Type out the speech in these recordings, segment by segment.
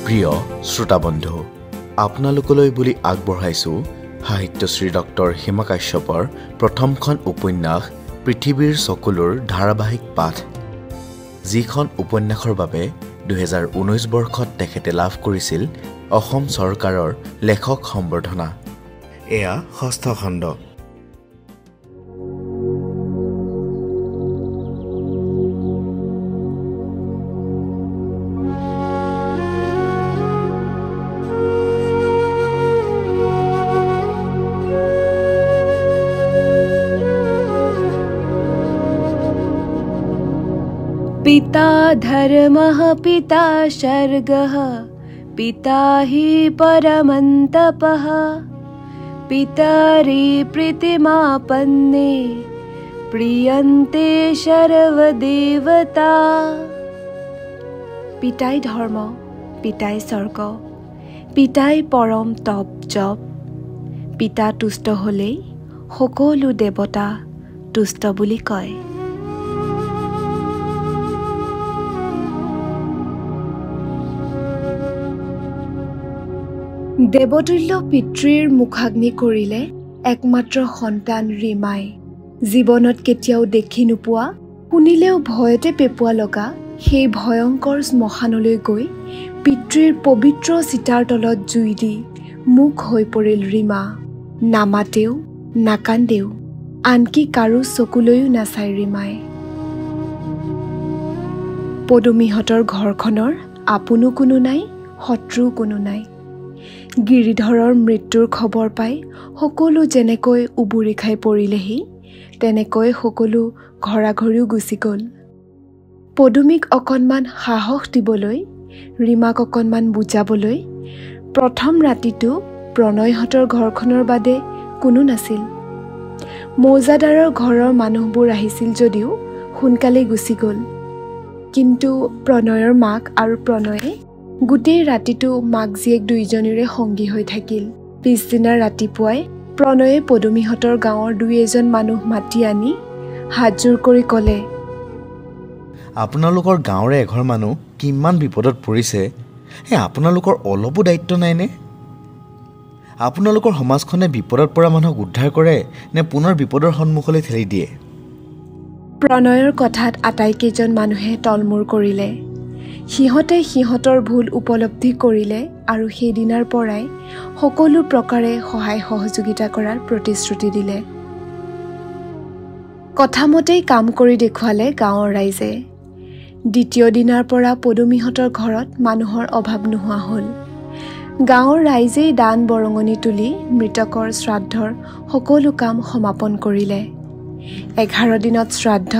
প্ৰিয় শ্ৰোতাবন্ধু, আপোনালোকলৈ বুলি আগবঢ়াইছোঁ সাহিত্যশ্ৰী ডক্টৰ হিমা কাশ্যপৰ প্ৰথমখন উপন্যাস পৃথিৱীৰ চকুলোৰ ধাৰাবাহিক পাঠ, যিখন উপন্যাসৰ বাবে 2019 বৰ্ষত তেখেতে লাভ কৰিছিল অসম চৰকাৰৰ লেখক সম্বৰ্ধনা। এয়া 6ষ্ঠ খণ্ড। पिता धर्मः पिता शर्गः पिता हि परमन्तपः पितरि प्रीतिमापन्ने प्रियन्ते सर्वदेवता। পিতাই ধৰ্ম, পিতাই স্বৰ্গ, পিতাই পৰম তপ জপ। পিতা তুষ্ট হ'লেই সকলো দেৱতা তুষ্ট বুলি কয়। দেৱতুল্য পিতৃৰ মুখাগ্নি কৰিলে একমাত্ৰ সন্তান ৰীমাই। জীৱনত কেতিয়াও দেখি নোপোৱা, শুনিলেও ভয়তে পেঁপুৱা লগা সেই ভয়ংকৰ শ্মশানলৈ গৈ পিতৃৰ পবিত্ৰ চিতাৰ তলত জুই দি মুখ হৈ পৰিল ৰীমা। নামাতেও নাকান্দেও, আনকি কাৰো চকুলৈও নাচায় ৰীমাই। পদুমীহঁতৰ ঘৰখনৰ আপোনো কোনো নাই, শত্ৰু কোনো নাই। গিৰিধৰৰ মৃত্যুৰ খবৰ পাই সকলো যেনেকৈ উবুৰি খাই পৰিলেহি, তেনেকৈ সকলো ঘৰাঘৰিও গুচি গ'ল। পদুমীক অকণমান সাহস দিবলৈ, ৰীমাক অকণমান বুজাবলৈ প্ৰথম ৰাতিটো প্ৰণয়হঁতৰ ঘৰখনৰ বাদে কোনো নাছিল। মৌজাদাৰৰ ঘৰৰ মানুহবোৰ আহিছিল যদিও সোনকালেই গুচি গ'ল। কিন্তু প্ৰণয়ৰ মাক আৰু প্ৰণয়ে গোটেই ৰাতিটো মাক জীয়েক দুয়োজনীৰে সংগী হৈ থাকিল। পিছদিনা ৰাতিপুৱাই প্ৰণয়ে পদুমীহঁতৰ গাঁৱৰ 2-এজন মানুহ মাতি আনি হাতযোৰ কৰি ক'লে, আপোনালোকৰ গাঁৱৰে এঘৰ মানুহ কিমান বিপদত পৰিছে, আপোনালোকৰ অলপো দায়িত্ব নাইনে? আপোনালোকৰ সমাজখনে বিপদত পৰা মানুহক উদ্ধাৰ কৰে নে পুনৰ বিপদৰ সন্মুখলৈ ঠেলি দিয়ে? প্ৰণয়ৰ কথাত আটাইকেইজন মানুহে তলমূৰ কৰিলে। সিহঁতে সিহঁতৰ ভুল উপলব্ধি কৰিলে আৰু সেইদিনাৰ পৰাই সকলো প্ৰকাৰে সহায় সহযোগিতা কৰাৰ প্ৰতিশ্ৰুতি দিলে। কথামতেই কাম কৰি দেখুৱালে গাঁৱৰ ৰাইজে। দ্বিতীয় দিনাৰ পৰা পদুমীহঁতৰ ঘৰত মানুহৰ অভাৱ নোহোৱা হ'ল। গাঁৱৰ ৰাইজেই দান বৰঙণি তুলি মৃতকৰ শ্ৰাদ্ধৰ সকলো কাম সমাপন কৰিলে। 11 দিনত শ্ৰাদ্ধ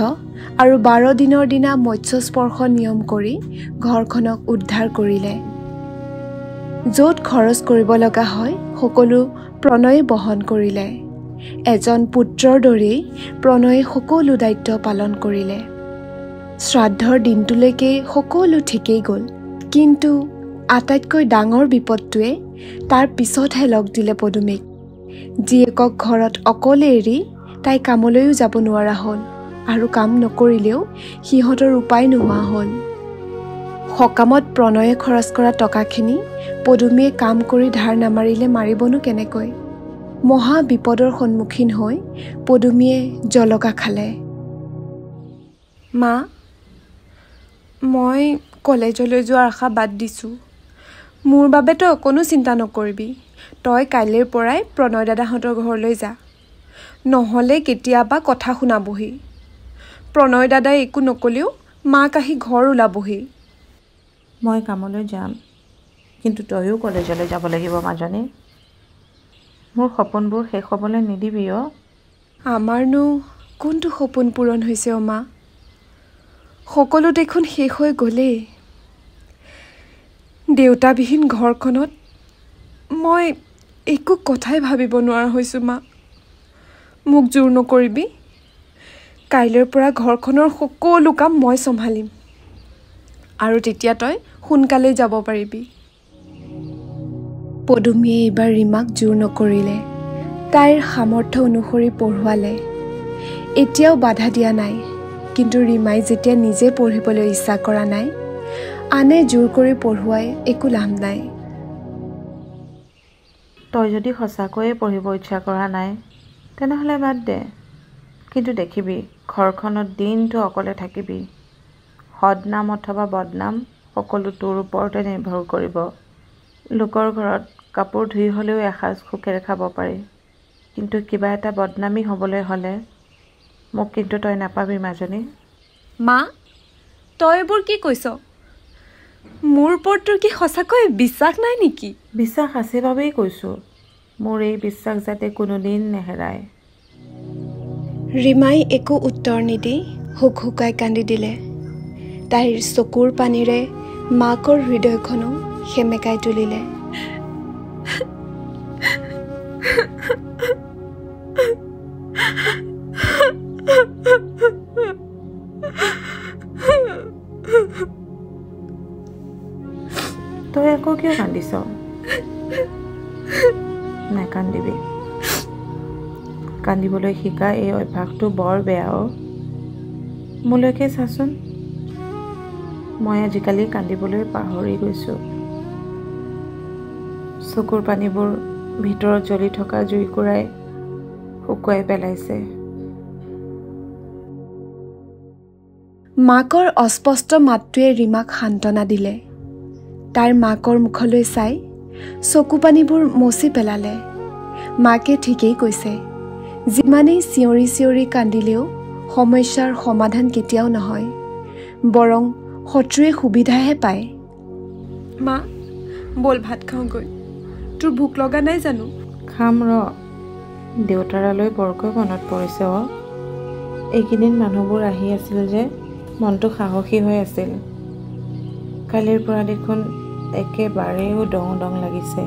আৰু 12 দিনৰ দিনা মৎস্যস্পৰ্শ নিয়ম কৰি ঘৰখনক উদ্ধাৰ কৰিলে। য'ত খৰচ কৰিব লগা হয় সকলো প্ৰণয়ে বহন কৰিলে। এজন পুত্ৰৰ দৰেই প্ৰণয়ে সকলো দায়িত্ব পালন কৰিলে। শ্ৰাদ্ধৰ দিনটোলৈকে সকলো ঠিকেই গ'ল, কিন্তু আটাইতকৈ ডাঙৰ বিপদটোৱে তাৰ পিছতহে লগ দিলে পদুমীক। জীয়েকক ঘৰত অকলে এৰি তাই কামলৈও যাব নোৱাৰা হ'ল আৰু কাম নকৰিলেও সিহঁতৰ উপায় নোহোৱা হ'ল। সকামত প্ৰণয়ে খৰচ কৰা টকাখিনি পদুমীয়ে কাম কৰি ধাৰ নামাৰিলে মাৰিবনো কেনেকৈ? মহা বিপদৰ সন্মুখীন হৈ পদুমীয়ে জলকা খালে। মা, মই কলেজলৈ যোৱাৰ আশা বাদ দিছোঁ। মোৰ বাবে তই অকণো চিন্তা নকৰিবি। তই কাইলৈৰ পৰাই প্ৰণয় দাদাহঁতৰ ঘৰলৈ যা, নহ'লে কেতিয়াবা কথা শুনাবহি। প্ৰণয় দাদাই একো নকলেও মাক আহি ঘৰ ওলাবহি। মই কামলৈ যাম, কিন্তু তয়ো কলেজলৈ যাব লাগিব মাজনী। মোৰ সপোনবোৰ শেষ হ'বলৈ নিদিবি অ'। আমাৰনো কোনটো সপোন পূৰণ হৈছে অ' মা? সকলো দেখোন শেষ হৈ গ'লেই। দেউতাবিহীন ঘৰখনত মই একো কথাই ভাবিব নোৱাৰা হৈছোঁ মা। মোক জোৰ নকৰিবি। কাইলৈৰ পৰা ঘৰখনৰ সকলো কাম মই চম্ভালিম আৰু তেতিয়া তই সোনকালেই যাব পাৰিবি। পদুমীয়ে এইবাৰ ৰীমাক জোৰ নকৰিলে। তাইৰ সামৰ্থ্য অনুসৰি পঢ়ুৱালে। এতিয়াও বাধা দিয়া নাই, কিন্তু ৰীমাই যেতিয়া নিজে পঢ়িবলৈ ইচ্ছা কৰা নাই আনে জোৰ কৰি পঢ়ুৱাই একো লাভ নাই। তই যদি সঁচাকৈয়ে পঢ়িব ইচ্ছা কৰা নাই তেনেহ'লে বাদ দে। কিন্তু দেখিবি ঘৰখনত দিনটো অকলে থাকিবি। সদনাম অথবা বদনাম সকলো তোৰ ওপৰতে নিৰ্ভৰ কৰিব। লোকৰ ঘৰত কাপোৰ ধুই হ'লেও এসাঁজ সুখেৰে খাব পাৰি, কিন্তু কিবা এটা বদনামী হ'বলৈ হ'লে মোক কিন্তু তই নাপাবি মাজনী। মা, তই এইবোৰ কি কৈছ? মোৰ ওপৰত তোৰ কি সঁচাকৈ বিশ্বাস নাই নেকি? বিশ্বাস আছে বাবেই কৈছোঁ, মোৰ এই বিশ্বাস যাতে কোনোদিন নেহেৰায়। ৰীমাই একো উত্তৰ নিদি হুকহুকাই কান্দি দিলে। তাইৰ চকুৰ পানীৰে মাকৰ হৃদয়খনো সেমেকাই তুলিলে। তই আকৌ কিয় কান্দিছ? নাকান্দিবি। কান্দিবলৈ শিকা এই অভ্যাসটো বৰ বেয়া। মোলৈকে চাচোন, মই আজিকালি কান্দিবলৈ পাহৰি গৈছোঁ। চকুৰ পানীবোৰ ভিতৰত জ্বলি থকা জুইকুৰাই শুকুৱাই পেলাইছে। মাকৰ অস্পষ্ট মাতটোৱে ৰীমাক সান্তনা দিলে। তাইৰ মাকৰ মুখলৈ চাই চকু পানীবোৰ মচি পেলালে। মাকে ঠিকেই কৈছে, যিমানেই চিঞৰি চিঞৰি কান্দিলেও সমস্যাৰ সমাধান কেতিয়াও নহয়, বৰং শত্ৰুৱে সুবিধাহে পায়। মা, বল ভাত খাওঁগৈ। তোৰ ভোক লগা নাই জানো? খাম ৰ। দেউতাৰালৈ বৰকৈ মনত পৰিছে। এইকেইদিন মানুহবোৰ আহি আছিল যে মনটো সাহসী হৈ আছিল। কালিৰ পৰা দেখোন একেবাৰেও দং দং লাগিছে।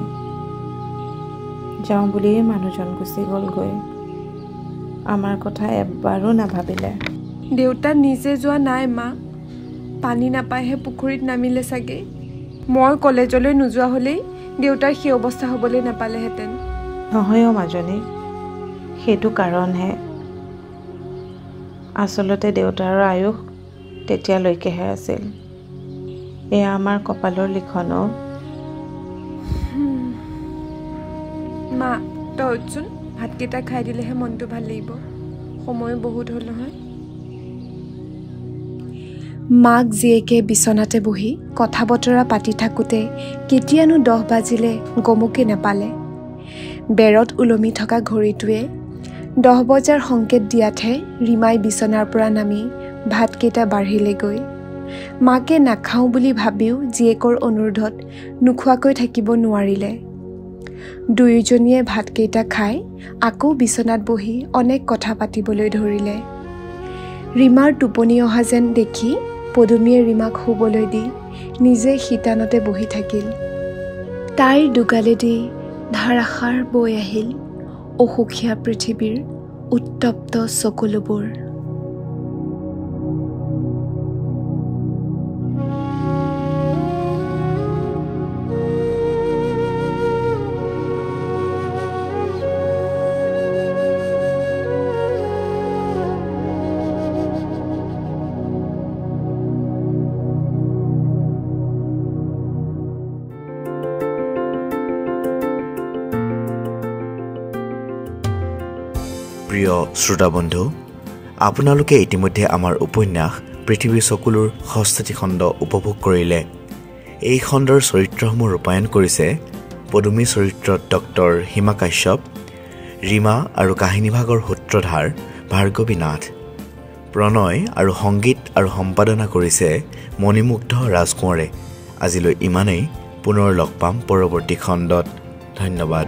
যাওঁ বুলিয়ে মানুহজন গুচি গ'লগৈ। আমাৰ কথা এবাৰো নাভাবিলে। দেউতা নিজে যোৱা নাই মা, পানী নাপায়হে পুখুৰীত নামিলে চাগে। মই কলেজলৈ নোযোৱা হ'লেই দেউতাৰ সেই অৱস্থা হ'বলৈ নাপালেহেঁতেন। নহয় মাজনী, সেইটো কাৰণহে। আচলতে দেউতাৰ আয়ুস তেতিয়ালৈকেহে আছিল। এয়া আমাৰ কপালৰ লিখন। মা, তই উঠচোন, ভাতকেইটা খাই দিলেহে মনটো ভাল লাগিব। সময়ো বহুত হ'ল নহয়। মাক জীয়েকে বিচনাতে বহি কথা বতৰা পাতি থাকোঁতে কেতিয়ানো 10 বাজিলে গমকে নাপালে। বেৰত ওলমি থকা ঘড়ীটোৱে 10 বজাৰ সংকেত দিয়াতহে ৰীমাই বিচনাৰ পৰা নামি ভাতকেইটা বাঢ়িলেগৈ। মাকে নাখাওঁ বুলি ভাবিও জীয়েকৰ অনুৰোধত নোখোৱাকৈ থাকিব নোৱাৰিলে। দুয়োজনীয়ে ভাতকেইটা খাই আকৌ বিচনাত বহি অনেক কথা পাতিবলৈ ধৰিলে। ৰীমাৰ টোপনি অহা যেন দেখি পদুমীয়ে ৰীমাক শুবলৈ দি নিজে শীতানতে বহি থাকিল। তাইৰ দুগালেদি ধাৰাসাৰ বৈ আহিল অসুখীয়া পৃথিৱীৰ উত্তপ্ত চকুলোবোৰ। প্ৰিয় শ্ৰোতাবন্ধু, আপোনালোকে ইতিমধ্যে আমাৰ উপন্যাস পৃথিৱীৰ চকুলোৰ ৬ষ্ঠটি খণ্ড উপভোগ কৰিলে। এই খণ্ডৰ চৰিত্ৰসমূহ ৰূপায়ণ কৰিছে পদুমী চৰিত্ৰত ডক্টৰ হিমা কাশ্যপ, ৰীমা আৰু কাহিনীভাগৰ সূত্ৰধাৰ ভাৰ্গৱী নাথ, প্ৰণয় আৰু সংগীত আৰু সম্পাদনা কৰিছে মণিমুগ্ধ ৰাজকোঁৱৰে। আজিলৈ ইমানেই। পুনৰ লগ পাম পৰৱৰ্তী খণ্ডত। ধন্যবাদ।